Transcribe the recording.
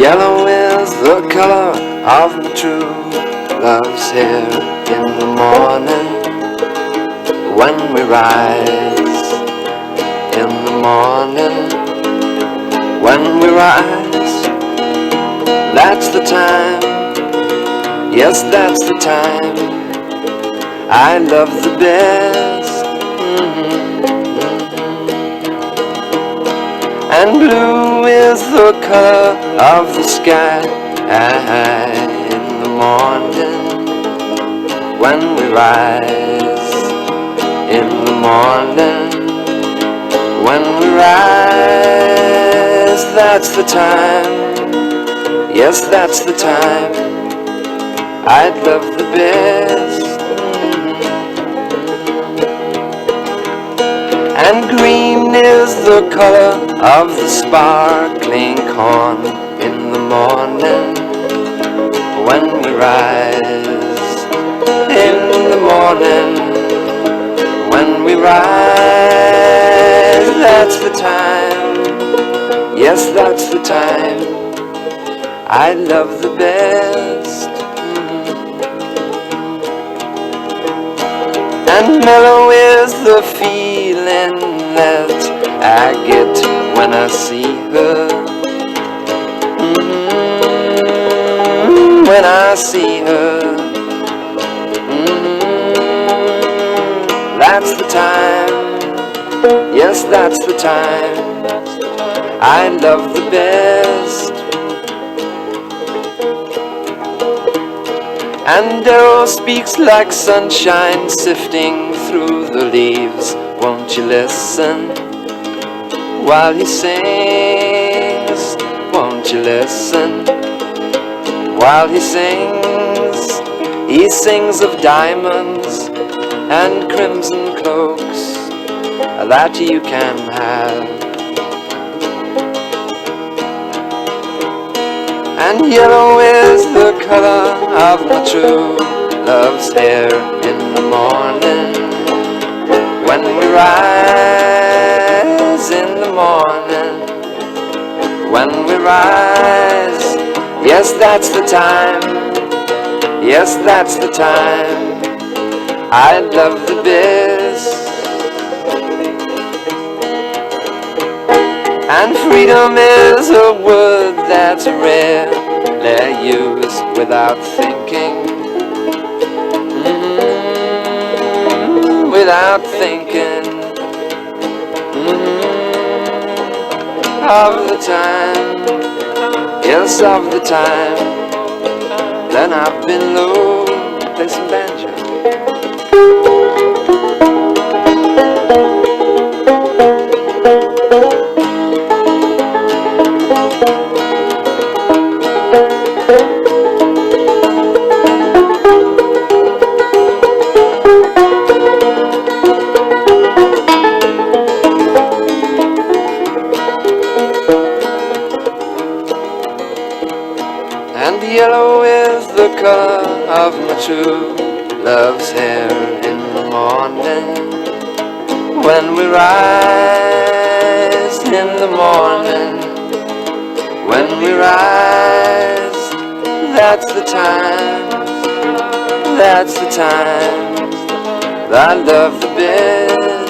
Yellow is the color of my true love's hair. In the morning when we rise, in the morning when we rise, that's the time, yes, that's the time I love the best. And blue is the color of the sky. In the morning when we rise, in the morning when we rise, that's the time, yes, that's the time I'd love the best. And green is the color of the sparkling corn. In the morning when we rise, in the morning when we rise, that's the time, yes, that's the time I love the best. And mellow is the feeling that I get when I see her. When I see her, that's the time, yes, that's the time I love the best. And Darrow speaks like sunshine sifting through the leaves. Won't you listen while he sings? Won't you listen while he sings? He sings of diamonds and crimson cloaks that you can have. And yellow is the color of my true love's hair. In the morning when we rise, in the morning when we rise, yes, that's the time, yes, that's the time I love the best. And freedom is a word that's rarely used without thinking, without thinking of the time, yes, of the time. Then I've been low, play some banjo. And yellow is the color of my true love's hair. In the morning when we rise, in the morning when we rise, that's the time, that's the time that I love the best.